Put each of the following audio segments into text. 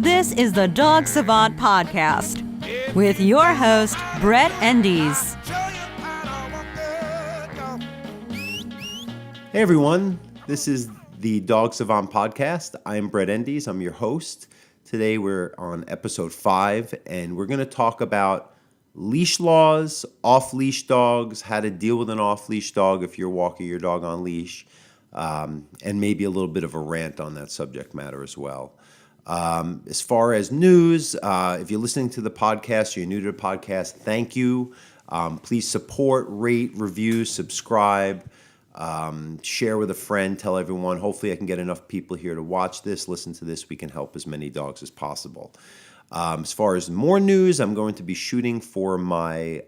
This is the Dog Savant Podcast with your host, Brett Endies. Hey everyone, this is the Dog Savant Podcast. I'm Brett Endies, I'm your host. Today we're on episode 5 and we're going to talk about leash laws, off-leash dogs, how to deal with an off-leash dog if you're walking your dog on leash, and maybe a little bit of a rant on that subject matter as well. As far as news, if you're listening to the podcast, you're new to the podcast, thank you. Please support, rate, review, subscribe, share with a friend, tell everyone. Hopefully I can get enough people here to watch this, listen to this. We can help as many dogs as possible. As far as more news, I'm going to be shooting for my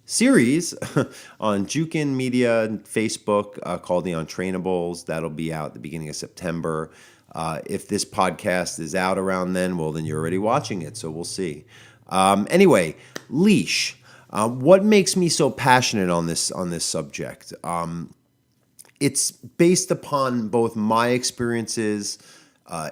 series on Jukin Media and Facebook called the Untrainables. That'll be out at the beginning of September. If this podcast is out around then, well, then you're already watching it, so we'll see. Anyway, leash. What makes me so passionate on this subject? It's based upon both my experiences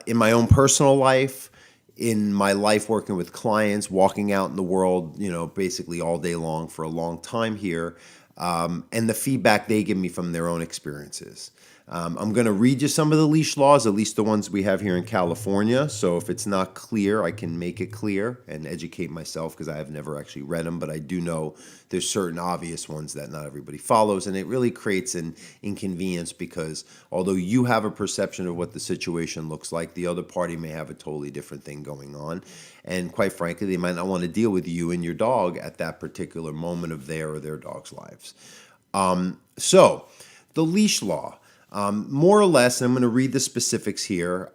in my own personal life, in my life working with clients, walking out in the world, basically all day long for a long time here, and the feedback they give me from their own experiences. I'm going to read you some of the leash laws, at least the ones we have here in California. So if it's not clear, I can make it clear and educate myself because I have never actually read them. But I do know there's certain obvious ones that not everybody follows. And it really creates an inconvenience because although you have a perception of what the situation looks like, the other party may have a totally different thing going on. And quite frankly, they might not want to deal with you and your dog at that particular moment of their or their dog's lives. So the leash law. More or less, and I'm going to read the specifics here,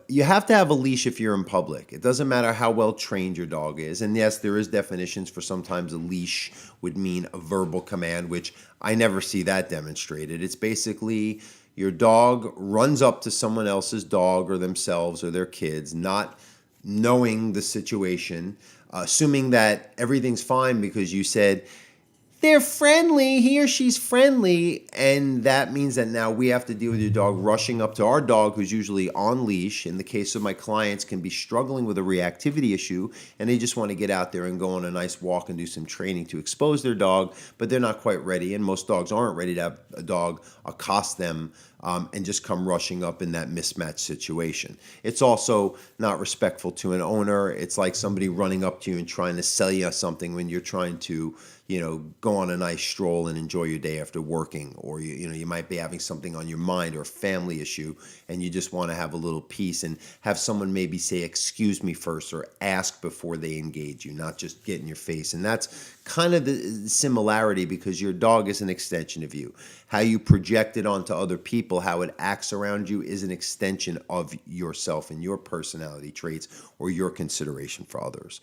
you have to have a leash if you're in public. It doesn't matter how well trained your dog is. And yes, there is definitions for sometimes a leash would mean a verbal command, which I never see that demonstrated. It's basically your dog runs up to someone else's dog or themselves or their kids, not knowing the situation, assuming that everything's fine because you said, they're friendly, he or she's friendly, and that means that now we have to deal with your dog rushing up to our dog who's usually on leash. In the case of my clients, can be struggling with a reactivity issue, and they just want to get out there and go on a nice walk and do some training to expose their dog, but they're not quite ready, and most dogs aren't ready to have a dog accost them and just come rushing up in that mismatched situation. It's also not respectful to an owner. It's like somebody running up to you and trying to sell you something when you're trying to go on a nice stroll and enjoy your day after working, or you might be having something on your mind or a family issue, and you just want to have a little peace and have someone maybe say, excuse me first, or ask before they engage you, not just get in your face. And that's kind of the similarity because your dog is an extension of you. How you project it onto other people, how it acts around you is an extension of yourself and your personality traits or your consideration for others.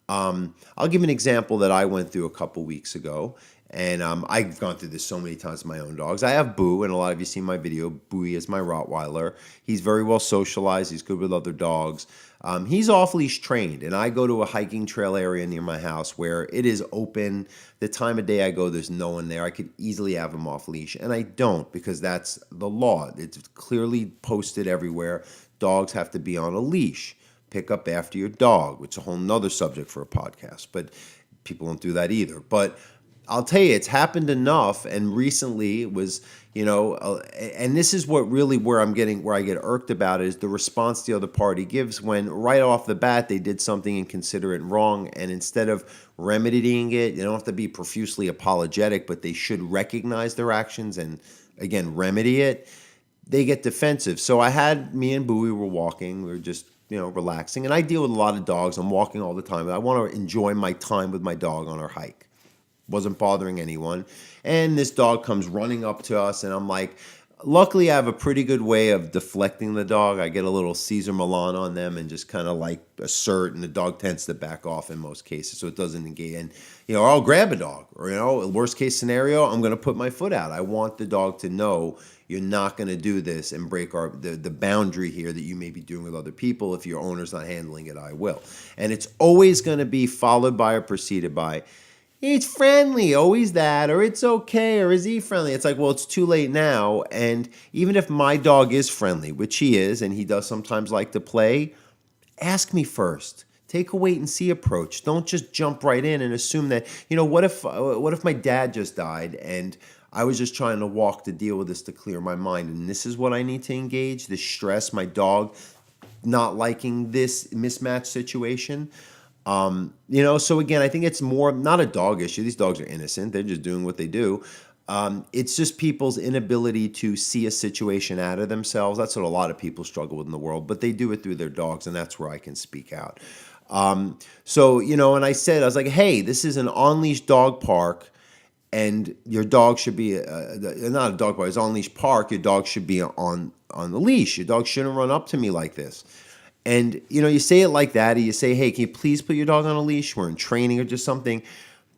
I'll give an example that I went through a couple weeks ago, and I've gone through this so many times with my own dogs. I have Boo, and a lot of you see my video. Bowie is my Rottweiler. He's very well socialized. He's good with other dogs. He's off-leash trained, and I go to a hiking trail area near my house where it is open. The time of day I go, there's no one there. I could easily have him off-leash, and I don't because that's the law. It's clearly posted everywhere. Dogs have to be on a leash. Pick up after your dog, which is a whole nother subject for a podcast, but people don't do that either. But I'll tell you, it's happened enough, and recently it was, and this is what really where I get irked about it is the response the other party gives when right off the bat they did something inconsiderate and wrong, and instead of remedying it, you don't have to be profusely apologetic, but they should recognize their actions and, again, remedy it. They get defensive. So me and Bowie were walking, we were just relaxing. And I deal with a lot of dogs. I'm walking all the time. I want to enjoy my time with my dog on our hike. Wasn't bothering anyone. And this dog comes running up to us, and I'm like, luckily I have a pretty good way of deflecting the dog. I get a little Caesar Milan on them and just kind of like assert, and the dog tends to back off in most cases, so it doesn't engage. And, or I'll grab a dog, or, worst case scenario, I'm going to put my foot out. I want the dog to know you're not going to do this and break the boundary here that you may be doing with other people. If your owner's not handling it, I will. And it's always going to be followed by or preceded by, it's friendly, always that, or it's okay, or is he friendly? It's like, well, it's too late now. And even if my dog is friendly, which he is, and he does sometimes like to play, ask me first. Take a wait and see approach. Don't just jump right in and assume that, what if my dad just died and I was just trying to walk to deal with this to clear my mind, and this is what I need to engage, this stress, my dog not liking this mismatched situation. So again, I think it's more not a dog issue. These dogs are innocent. They're just doing what they do. It's just people's inability to see a situation out of themselves. That's what a lot of people struggle with in the world, but they do it through their dogs, and that's where I can speak out. And I was like, hey, this is an on-leash dog park, and your dog should be not a dog park, it's on-leash park. Your dog should be on the leash. Your dog shouldn't run up to me like this. And, you say it like that, or you say, hey, can you please put your dog on a leash? We're in training or just something.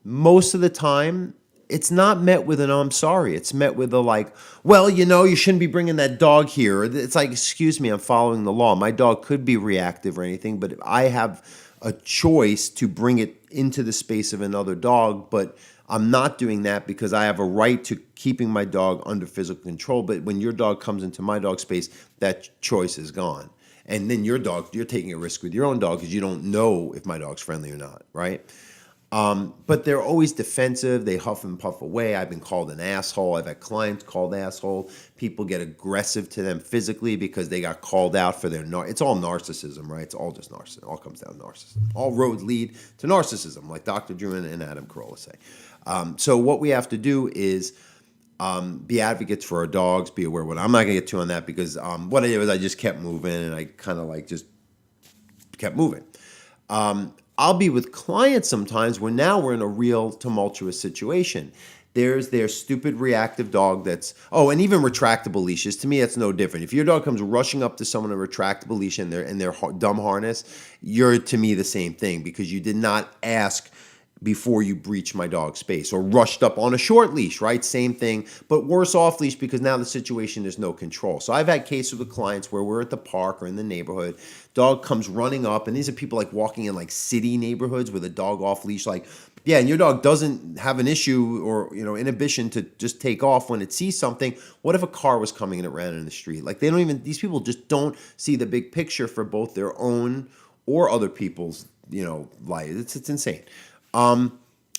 Most of the time, it's not met with an, oh, I'm sorry. It's met with a like, well, you shouldn't be bringing that dog here. It's like, excuse me, I'm following the law. My dog could be reactive or anything, but I have a choice to bring it into the space of another dog, but I'm not doing that because I have a right to keeping my dog under physical control. But when your dog comes into my dog space, that choice is gone. And then your dog, you're taking a risk with your own dog because you don't know if my dog's friendly or not, right? But they're always defensive. They huff and puff away. I've been called an asshole. I've had clients called asshole. People get aggressive to them physically because they got called out for their it's all narcissism, right? It's all just narcissism. It all comes down to narcissism. All roads lead to narcissism, like Dr. Drew and Adam Carolla say. So what we have to do is be advocates for our dogs, be aware of what I'm not going to get to on that because what I did was I just kept moving and I kind of just kept moving. I'll be with clients sometimes where now we're in a real tumultuous situation. There's their stupid reactive dog and even retractable leashes. To me, that's no different. If your dog comes rushing up to someone in a retractable leash and their dumb harness, you're to me the same thing because you did not ask before you breach my dog's space or rushed up on a short leash, right? Same thing, but worse off leash because now the situation is no control. So I've had cases with clients where we're at the park or in the neighborhood, dog comes running up, and these are people like walking in like city neighborhoods with a dog off leash, and your dog doesn't have an issue or, inhibition to just take off when it sees something. What if a car was coming and it ran in the street? These people just don't see the big picture for both their own or other people's, lives. It's insane. And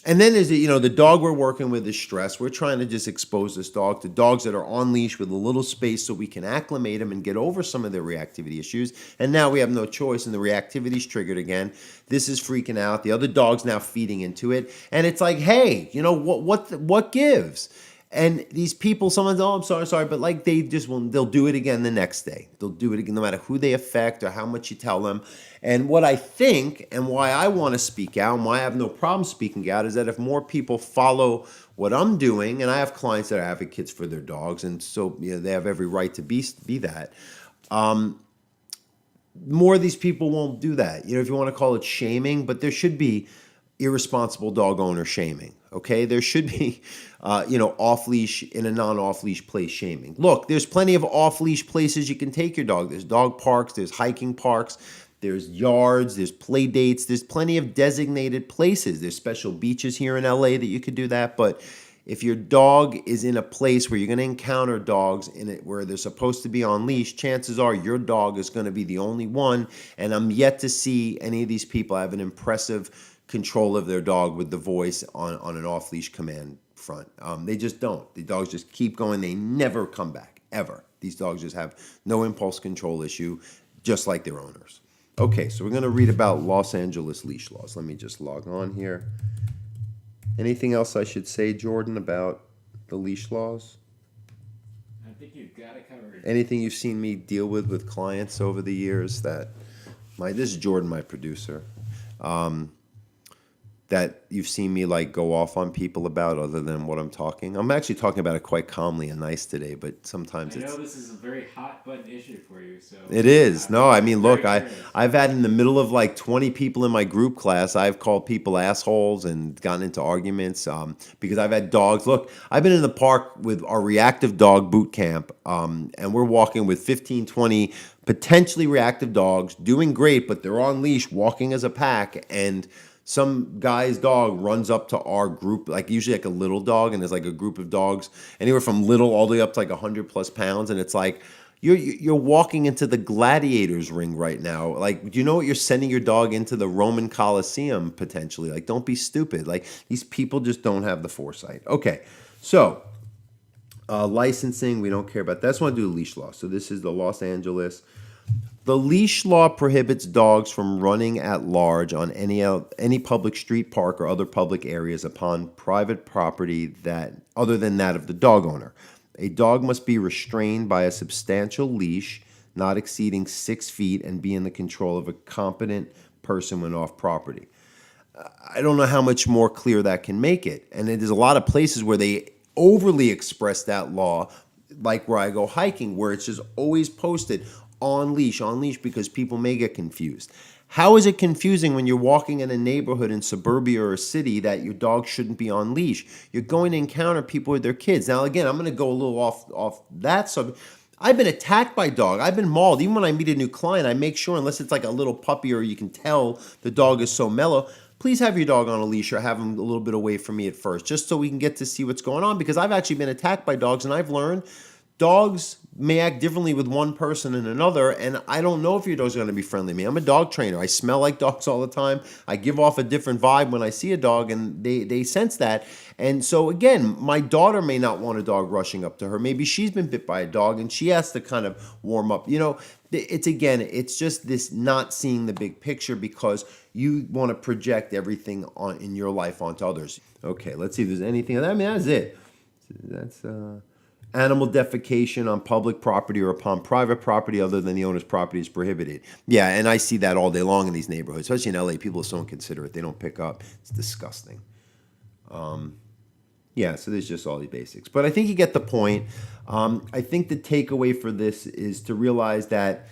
then there's the dog we're working with is stressed. We're trying to just expose this dog to dogs that are on leash with a little space so we can acclimate them and get over some of their reactivity issues. And now we have no choice and the reactivity's triggered again. This is freaking out. The other dog's now feeding into it. And it's like, hey, what gives? And these people, someone's, oh, I'm sorry, but they'll do it again the next day. They'll do it again no matter who they affect or how much you tell them. And what I think and why I want to speak out and why I have no problem speaking out is that if more people follow what I'm doing, and I have clients that are advocates for their dogs, and so they have every right to be that, more of these people won't do that. If you want to call it shaming, but there should be irresponsible dog owner shaming. Okay, there should be, off-leash in a non-off-leash place shaming. Look, there's plenty of off-leash places you can take your dog. There's dog parks, there's hiking parks, there's yards, there's play dates. There's plenty of designated places. There's special beaches here in LA that you could do that. But if your dog is in a place where you're going to encounter dogs in it where they're supposed to be on leash, chances are your dog is going to be the only one. And I'm yet to see any of these people have an impressive control of their dog with the voice on an off-leash command front. They just don't. The dogs just keep going. They never come back, ever. These dogs just have no impulse control issue, just like their owners. Okay, so we're going to read about Los Angeles leash laws. Let me just log on here. Anything else I should say, Jordan, about the leash laws? I think you've got it covered. Anything you've seen me deal with clients over the years this is Jordan, my producer, that you've seen me go off on people about other than what I'm talking? I'm actually talking about it quite calmly and nice today, but sometimes I know this is a very hot button issue for you, so it is. No, I mean, look, I've had in the middle of 20 people in my group class, I've called people assholes and gotten into arguments because I've had dogs. Look, I've been in the park with our reactive dog boot camp, and we're walking with 15, 20 potentially reactive dogs, doing great, but they're on leash, walking as a pack, and some guy's dog runs up to our group, usually a little dog, and there's a group of dogs, anywhere from little all the way up to 100 plus pounds, and it's You're walking into the gladiators ring right now. Like, do you know what you're sending your dog into the Roman Colosseum potentially? Like, don't be stupid. Like, these people just don't have the foresight. Okay, so licensing, we don't care about that. That's what I do leash law. So this is the Los Angeles. The leash law prohibits dogs from running at large on any public street, park, or other public areas upon private property that other than that of the dog owner. A dog must be restrained by a substantial leash, not exceeding 6 feet, and be in the control of a competent person when off property. I don't know how much more clear that can make it. And there's a lot of places where they overly express that law, like where I go hiking, where it's just always posted on leash, because people may get confused. How is it confusing when you're walking in a neighborhood in suburbia or a city that your dog shouldn't be on leash? You're going to encounter people with their kids. Now, again, I'm going to go a little off that subject. I've been attacked by dog. I've been mauled. Even when I meet a new client, I make sure, unless it's like a little puppy or you can tell the dog is so mellow, please have your dog on a leash or have him a little bit away from me at first, just so we can get to see what's going on. Because I've actually been attacked by dogs, and I've learned dogs may act differently with one person and another, and I don't know if your dog's going to be friendly to me. I'm a dog trainer. I smell like dogs all the time. I give off a different vibe when I see a dog, and they sense that. And so, again, my daughter may not want a dog rushing up to her. Maybe she's been bit by a dog, and she has to kind of warm up. It's just this not seeing the big picture because you want to project everything in your life onto others. Okay, let's see if there's anything. I mean, that's it. That's animal defecation on public property or upon private property other than the owner's property is prohibited. Yeah, and I see that all day long in these neighborhoods, especially in LA. People are so inconsiderate. They don't pick up. It's disgusting. Yeah, so there's just all these basics. But I think you get the point. I think the takeaway for this is to realize that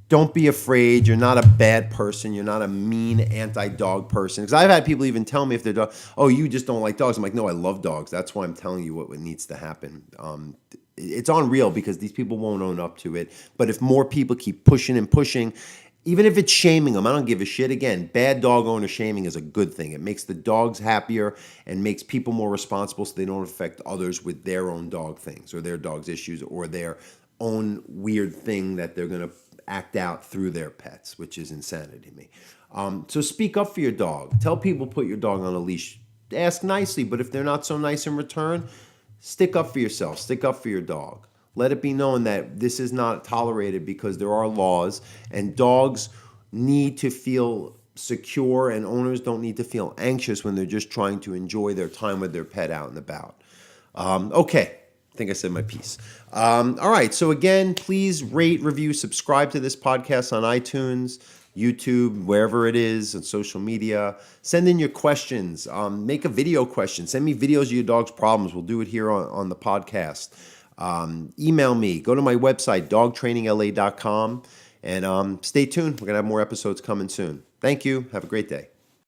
don't be afraid. You're not a bad person. You're not a mean anti-dog person. Because I've had people even tell me if they're dog, oh, you just don't like dogs. I'm like, no, I love dogs. That's why I'm telling you what needs to happen. It's unreal because these people won't own up to it. But if more people keep pushing and pushing, even if it's shaming them, I don't give a shit. Again, bad dog owner shaming is a good thing. It makes the dogs happier and makes people more responsible so they don't affect others with their own dog things or their dog's issues or their own weird thing that they're going to act out through their pets, which is insanity to me. So speak up for your dog. Tell people put your dog on a leash. Ask nicely, but if they're not so nice in return, stick up for yourself. Stick up for your dog. Let it be known that this is not tolerated because there are laws, and dogs need to feel secure, and owners don't need to feel anxious when they're just trying to enjoy their time with their pet out and about. Okay. I think I said my piece. All right. So again, please rate, review, subscribe to this podcast on iTunes, YouTube, wherever it is, on social media. Send in your questions. Make a video question. Send me videos of your dog's problems. We'll do it here on the podcast. Email me. Go to my website, dogtrainingla.com. And stay tuned. We're going to have more episodes coming soon. Thank you. Have a great day.